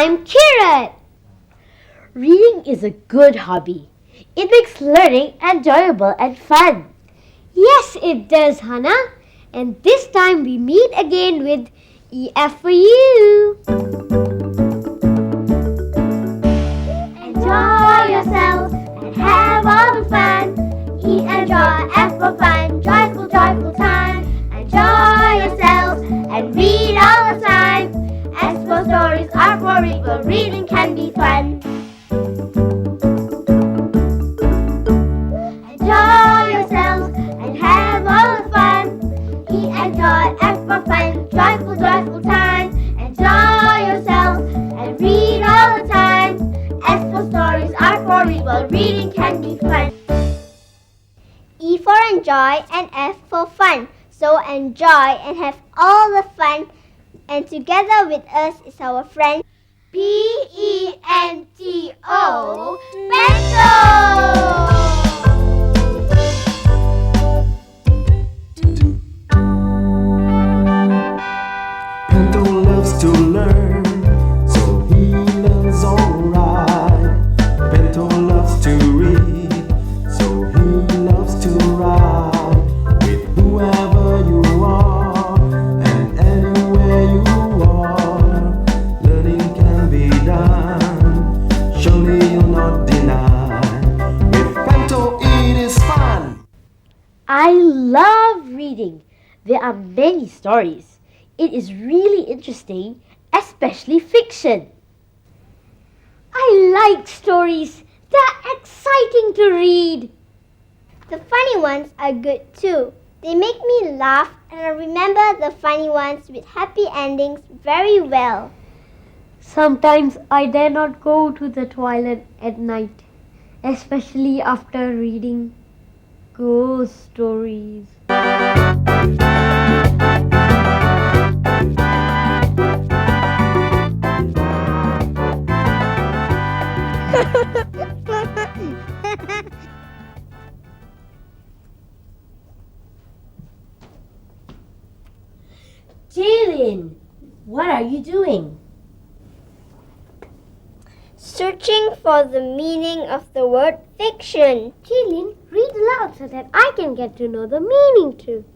I'm Kiran. Reading is a good hobby. It makes learning enjoyable and fun. Yes, it does, Hannah. And this time we meet again with EF for you. Enjoy yourself and have all the fun. E and joy, F for fun, joyful, joyful time. Enjoy yourself and read all the time. S for stories, R for read, but reading can be fun. Enjoy yourself and have all the fun. E and joy, F for fun, joyful, joyful time. Enjoy yourself and read all the time. S for stories, R for read, but reading can be fun. E for enjoy and F for fun. So enjoy and have all the fun. And together with us is our friend PENTO, PENTO! PENTO loves to learn, so he learns alright. PENTO loves to read, so he loves to write. With whoever you are and anywhere you are, learning can be done. Surely you'll not deny. With PENTO it is fun. I love reading. There are many stories. It is really interesting, especially fiction. I like stories. They're exciting to read. The funny ones are good too. They make me laugh and I remember the funny ones with happy endings very well. Sometimes I dare not go to the toilet at night, especially after reading ghost stories. Jalen, what are you doing? Searching for the meaning of the word fiction. Jalen, read aloud so that I can get to know the meaning too.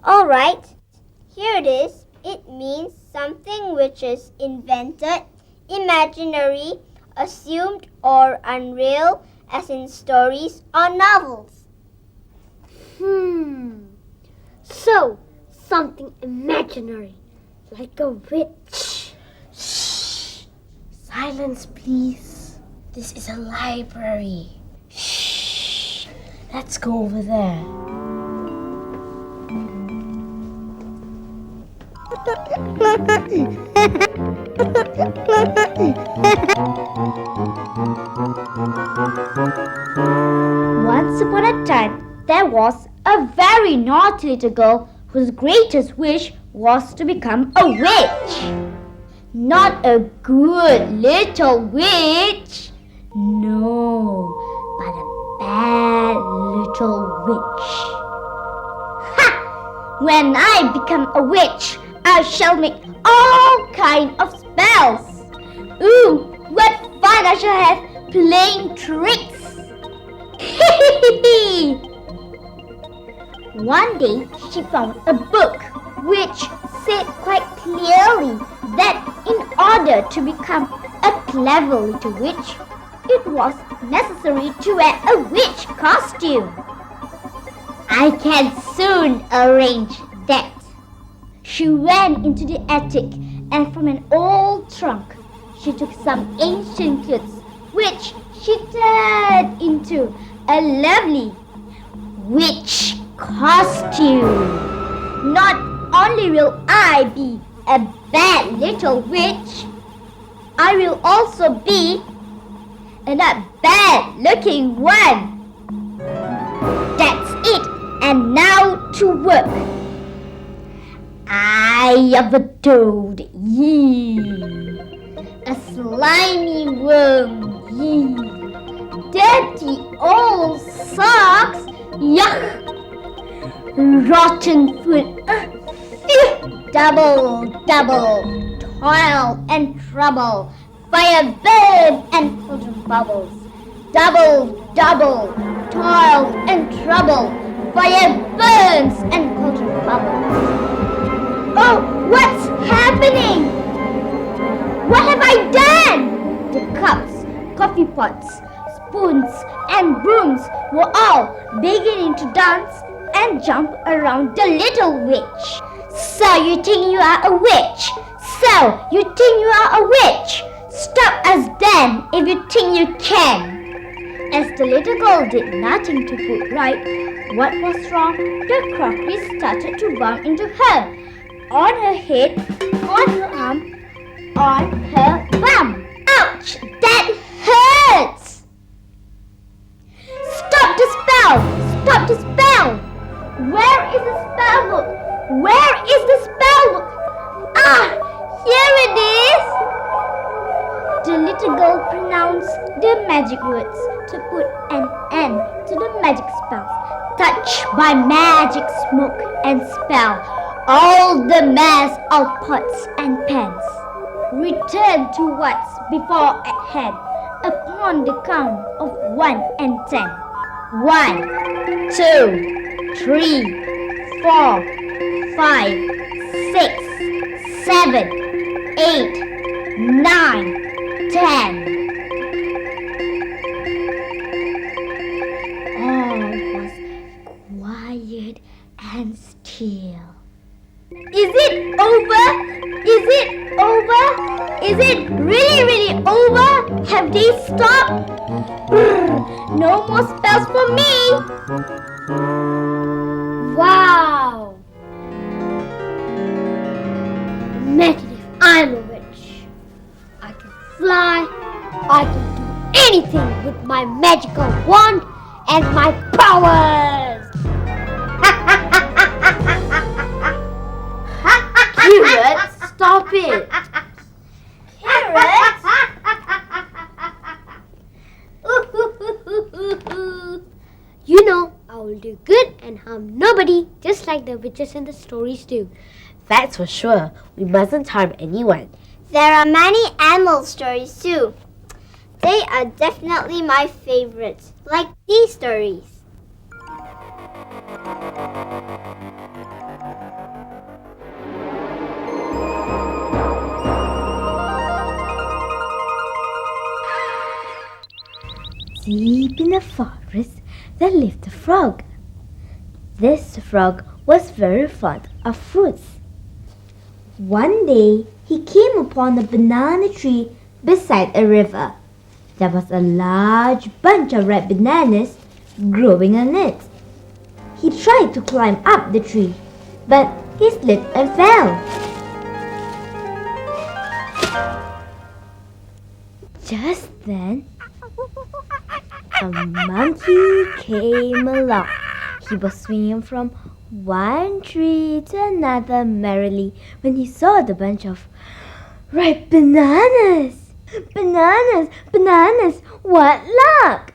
Alright, here it is. It means something which is invented, imaginary, assumed or unreal, as in stories or novels. So, something imaginary, like a witch. Shh! Silence, please. This is a library. Shh! Let's go over there. Once upon a time, there was a very naughty little girl whose greatest wish was to become a witch. Not a good little witch, no, but a bad little witch. Ha! When I become a witch, I shall make all kinds of spells. Ooh, what fun I shall have playing tricks. One day, she found a book which said quite clearly that in order to become a clever little witch, it was necessary to wear a witch costume. I can soon arrange that. She went into the attic and from an old trunk, she took some ancient clothes which she turned into a lovely witch costume. Not only will I be a bad little witch, I will also be a not bad looking one. That's it, and now to work. Eye of the toad, yee. A slimy worm, yee. Dirty old socks, yuck. Rotten food, phew. Double, toil and trouble. fire burns and cauldron bubbles. Double, double, toil and trouble, fire burns and cauldron bubbles. Oh, what's happening? What have I done? The cups, coffee pots, spoons and brooms were all beginning to dance and jump around the little witch. So you think you are a witch? So you think you are a witch? Stop us then if you think you can. As the little girl did nothing to put right what was wrong, the crockery started to bump into her. On her head, on her arm, on her bum. Ouch! That hurts! Stop the spell! Stop the spell! Where is the spell book? Where is the spell book? Ah! Here it is! The little girl pronounced the magic words to put an end to the magic spells. Touched by magic smoke and spell, all the mess of pots and pans returned to what's before at hand upon the count of 1 and 10. 1, 2, 3, 4, 5, 6, 7, 8, 9, 10. All was quiet and still. Is it over? Is it over? Is it really over? Have they stopped? Brr, no more spells for me. Wow! Imagine if I'm a witch. I can fly, I can do anything with my magical wand and my powers! Carrot, stop it! Carrot? You know, I will do good and harm nobody, just like the witches in the stories do. That's for sure. We mustn't harm anyone. There are many animal stories too. They are definitely my favorites, like these stories. Deep in the forest, there lived a frog. This frog was very fond of fruits. One day, he came upon a banana tree beside a river. There was a large bunch of red bananas growing on it. He tried to climb up the tree, but he slipped and fell. Just then, a monkey came along. He was swinging from one tree to another merrily when he saw the bunch of ripe bananas. Bananas, bananas, what luck!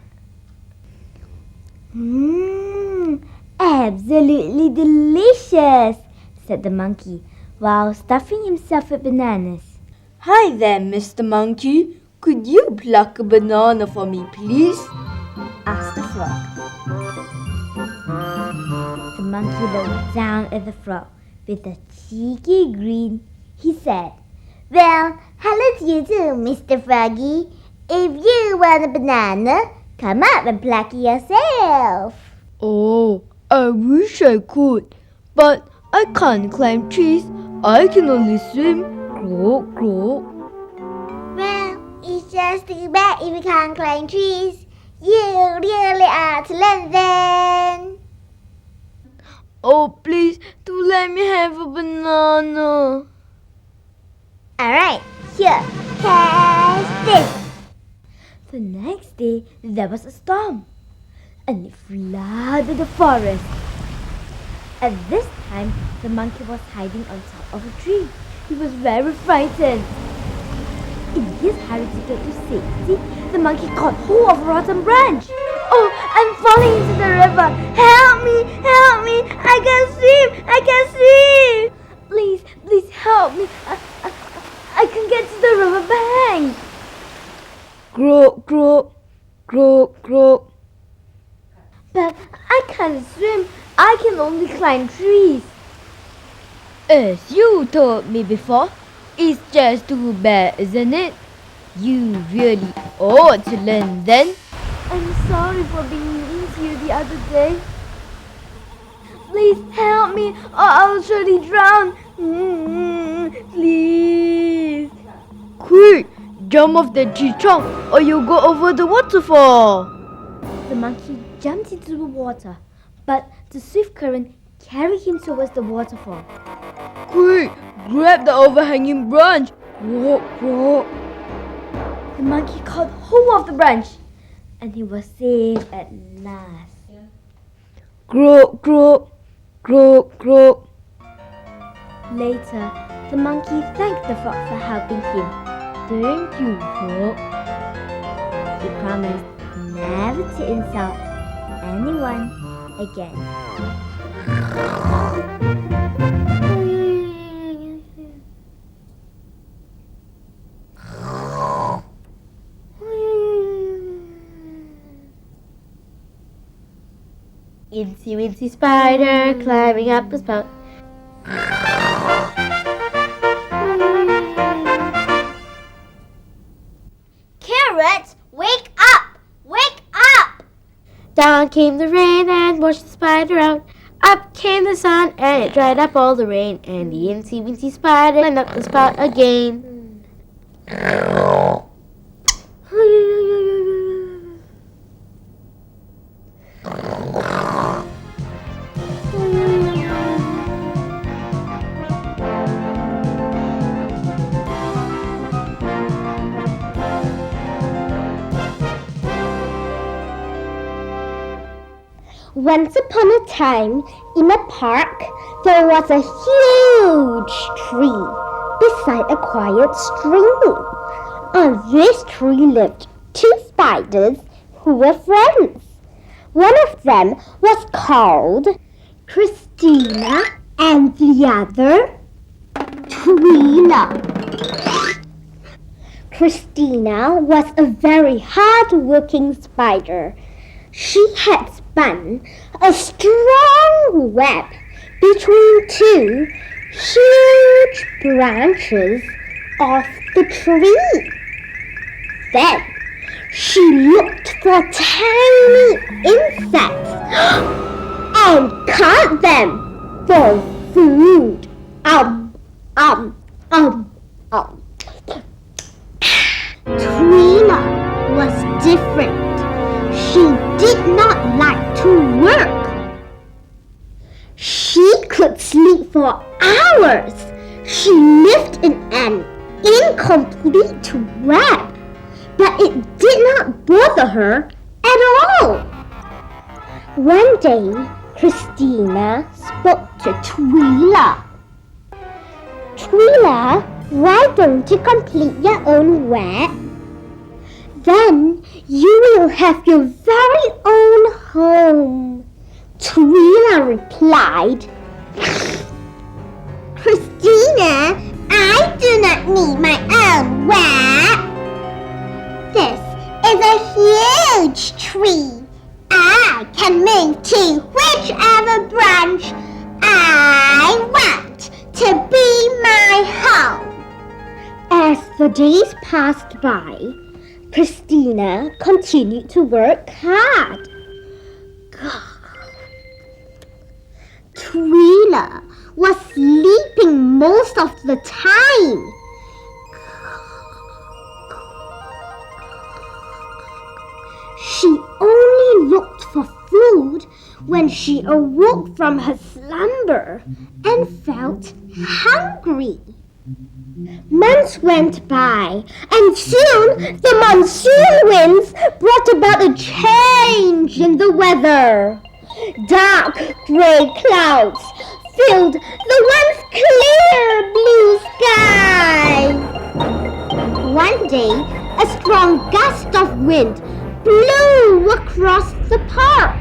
Absolutely delicious, said the monkey while stuffing himself with bananas. Hi there, Mr. Monkey. Could you pluck a banana for me, please? Asked the frog. The monkey looked down at the frog with a cheeky grin. He said, "Well, hello to you too, Mr. Froggy. If you want a banana, come up and pluck it yourself." Oh, I wish I could, but I can't climb trees. I can only swim. Croak, croak. Well, it's just too bad if you can't climb trees. You really are talented then. Oh, please, do let me have a banana. Alright, here, catch this. The next day, there was a storm, and it flooded the forest. At this time, the monkey was hiding on top of a tree. He was very frightened. In his hurry to get to safety, the monkey caught hold of a rotten branch. "Oh, I'm falling into the river! Help me! Help me! I can swim! I can swim! Please, please help me! I can get to the river bank!" climb trees. As you told me before, it's just too bad, isn't it? You really ought to learn then. I'm sorry for being mean to you the other day. Please help me or I'll surely drown. Please. Quick, jump off the tree trunk or you'll go over the waterfall. The monkey jumped into the water, but the swift current carried him towards the waterfall. Quick, grab the overhanging branch. Walk, walk. The monkey caught hold of the branch, and he was saved at last. Croak, croak, croak, croak. Later, the monkey thanked the frog for helping him. Thank you, frog. He promised never to insult anyone again. Incy wincy spider climbing up a spout. Carrot, wake up! Wake up! Down came the rain and washed the spider out. Up came the sun and it dried up all the rain. And the incy wincy spider climbed up the spout again. Once upon a time, in a park, there was a huge tree beside a quiet stream. On this tree lived two spiders who were friends. One of them was called Christina and the other Twila. Christina was a very hard-working spider. She had spun a strong web between two huge branches of the tree. Then she looked for tiny insects and caught them for food. Twila was different. She did not like to work. She could sleep for hours. She lived in an incomplete web, but it did not bother her at all. One day, Christina spoke to Twila. Twila, why don't you complete your own web? Then you will have your very own home. Twila replied, Christina, I do not need my own web. This is a huge tree. I can move to whichever branch I want to be my home. As the days passed by, Christina continued to work hard. Twila was sleeping most of the time. She only looked for food when she awoke from her slumber and felt hungry. Months went by, and soon the monsoon winds brought about a change in the weather. Dark gray clouds filled the once clear blue sky. One day, a strong gust of wind blew across the park.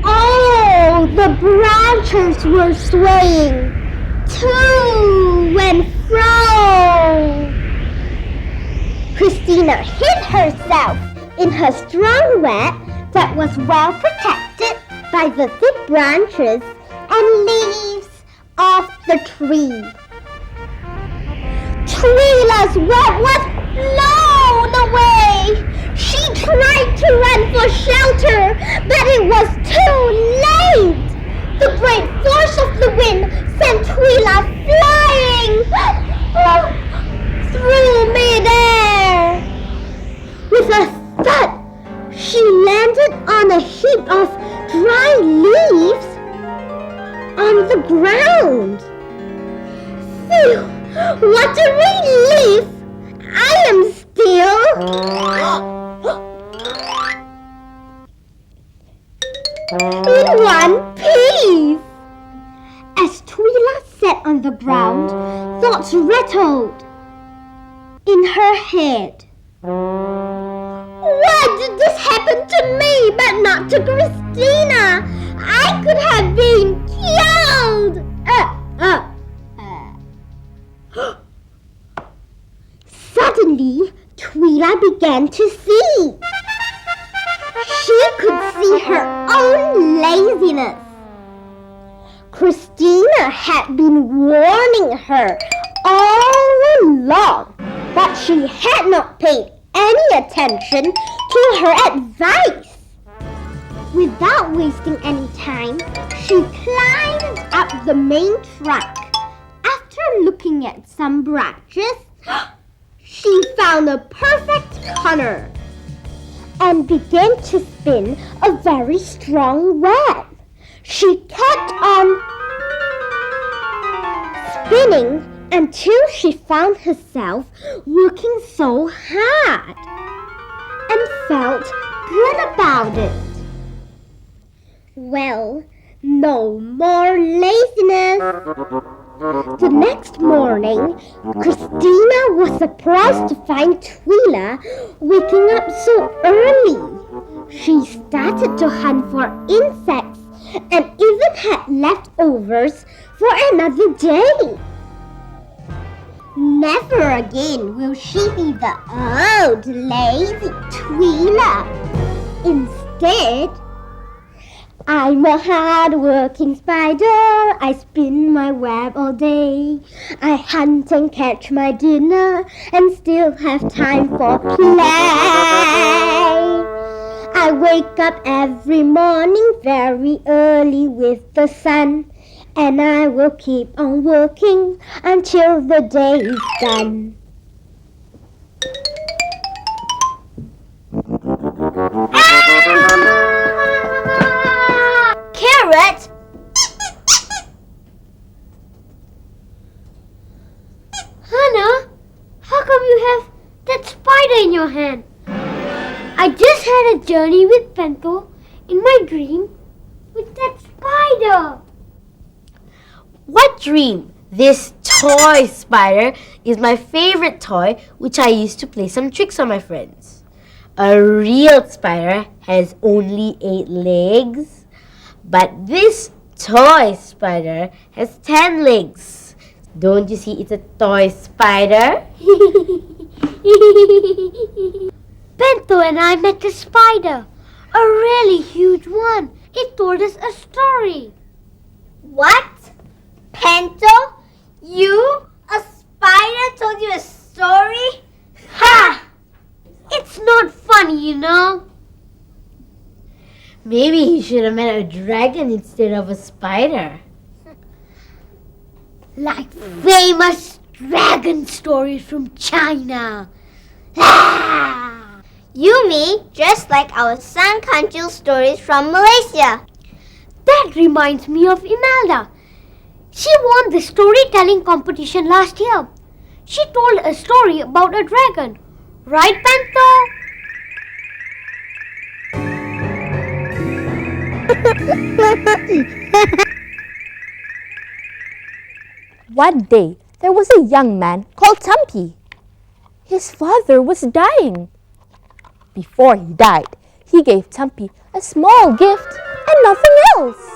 All the branches were swaying to and fro. Christina hid herself in her strong web that was well protected by the thick branches on leaves of the tree. Twila's web was blown away. She tried to run for shelter, but it was too late. The great force of the wind sent Twila flying through midair. With a thud, she landed on a heap of dry leaves on the ground. Phew, what a relief! I am still in one piece. As Twila sat on the ground, thoughts rattled in her head. Why did this happen to me but not to Christina? I could have been killed. Suddenly, Twila began to see. She could see her own laziness. Christina had been warning her all along, but she had not paid any attention to her advice. Without wasting any time, she climbed up the main trunk. After looking at some branches, she found a perfect corner and began to spin a very strong web. She kept on spinning until she found herself working so hard and felt good about it. Well, no more laziness. The next morning, Christina was surprised to find Twila waking up so early. She started to hunt for insects and even had leftovers for another day. Never again will she be the old lazy Twila. Instead, I'm a hard-working spider. I spin my web all day. I hunt and catch my dinner and still have time for play. I wake up every morning very early with the sun, and I will keep on working until the day is done. Carrot! Hannah, how come you have that spider in your hand? I just had a journey with Pento in my dream with that spider. What dream? This toy spider is my favorite toy, which I used to play some tricks on my friends. A real spider has only 8 legs, but this toy spider has 10 legs. Don't you see it's a toy spider? Pento and I met a spider, a really huge one. It told us a story. What? Pento? You? A spider told you a story? Ha! It's not funny, you know. Maybe he should have met a dragon instead of a spider. Like famous dragon stories from China. You mean just like our Sun Kanchil stories from Malaysia? That reminds me of Imelda. She won the storytelling competition last year. She told a story about a dragon. Right, Pento? One day, there was a young man called Tumpy. His father was dying. Before he died, he gave Tumpy a small gift and nothing else.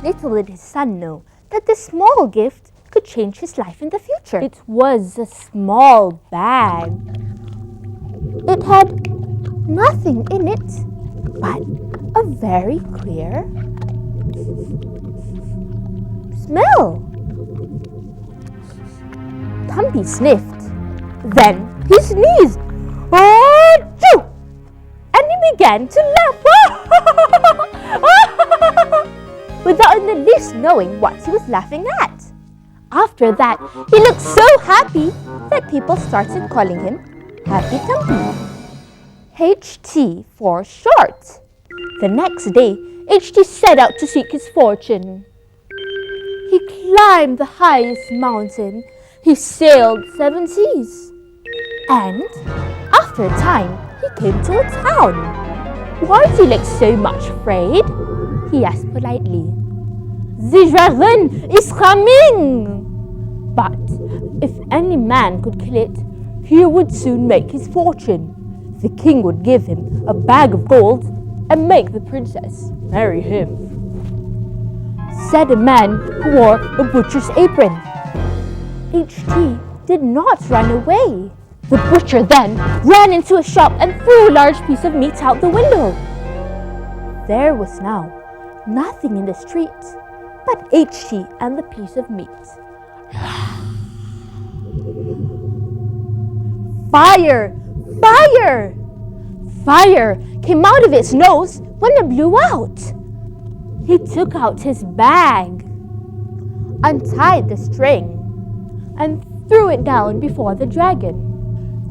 Little did his son know that this small gift could change his life in the future. It was a small bag. It had nothing in it but a very clear smell. Tumpy sniffed. Then he sneezed. Achoo! And he began to laugh. Without in the least knowing what he was laughing at. After that, he looked so happy that people started calling him Happy Tumpy. HT for short. The next day, HT set out to seek his fortune. He climbed the highest mountain. He sailed 7 seas. And after a time, he came to a town. Why do you look so much afraid? He asked politely. The dragon is coming! But if any man could kill it, he would soon make his fortune. The king would give him a bag of gold and make the princess marry him, said a man who wore a butcher's apron. HT did not run away. The butcher then ran into a shop and threw a large piece of meat out the window. There was now nothing in the street but HT and the piece of meat. Fire! Fire! Fire came out of its nose when it blew out. He took out his bag, untied the string, and threw it down before the dragon.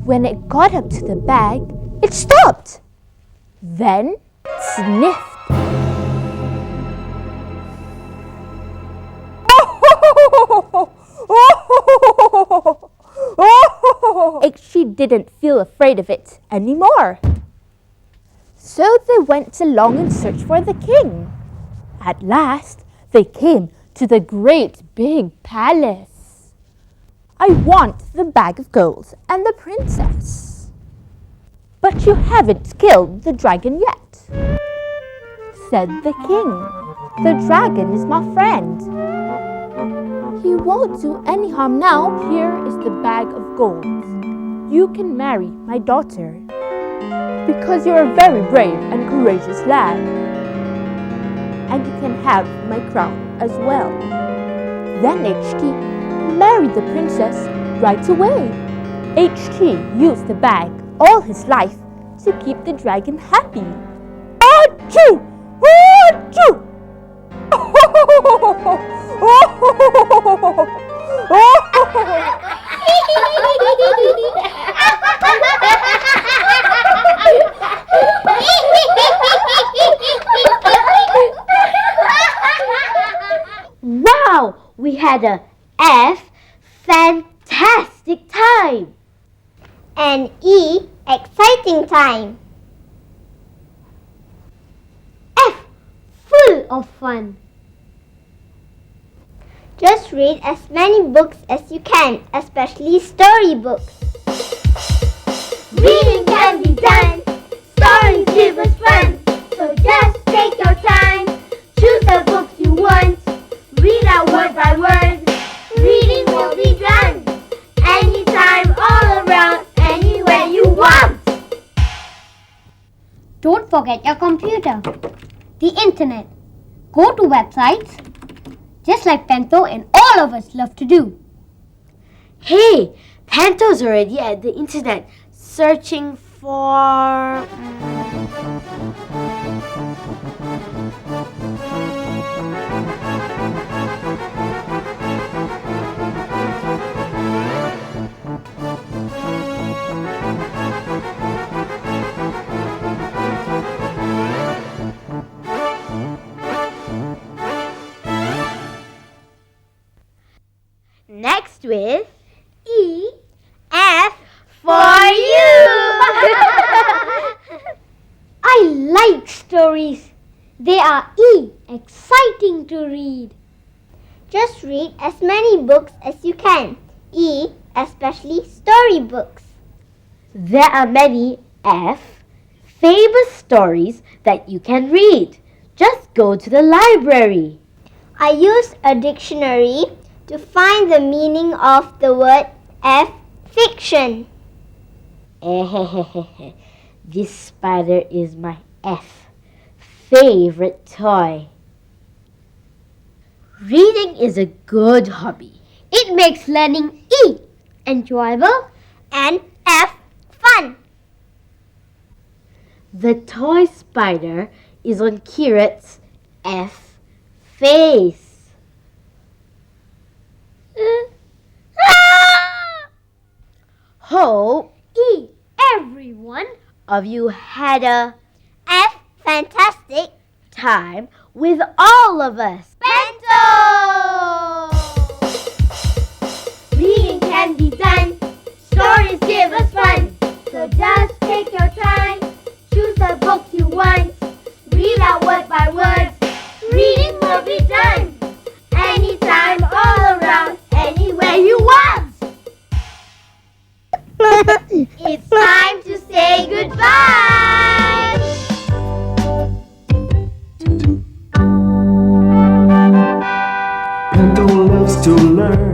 When it got up to the bag, it stopped. Then it sniffed. She didn't feel afraid of it anymore. So they went along in search for the king. At last, they came to the great big palace. I want the bag of gold and the princess. But you haven't killed the dragon yet, said the king. The dragon is my friend. He won't do any harm now. Here is the bag of gold. You can marry my daughter because you're a very brave and courageous lad. And you can have my crown as well. Then HT married the princess right away. HT used the bag all his life to keep the dragon happy. Achoo! Achoo! Wow! We had a fantastic time! And E, exciting time. Full of fun. Just read as many books as you can, especially storybooks. Reading can be done. Stories give us fun. So just take your time. Choose the books you want. Read out word by word. Reading will be done. Anytime, all around, anywhere you want. Don't forget your computer, the internet. Go to websites, just like Pento and all of us love to do. Hey, Pento's already at the internet searching for... Next with E, F for you. I like stories. They are exciting to read. Just read as many books as you can. E, especially storybooks. There are many famous stories that you can read. Just go to the library. I used a dictionary to find the meaning of the word fiction. This spider is my favorite toy. Reading is a good hobby. It makes learning E enjoyable and F fun. The toy spider is on Kirat's F face. Hope E. Everyone of you had a F fantastic. time with all of us. PENTO! Reading can be done. Stories give us fun. So just take your time. Choose the book you want. Read out word by word. Reading will be done. Anytime, all around, anywhere you want. It's time to say goodbye. Pento loves to learn.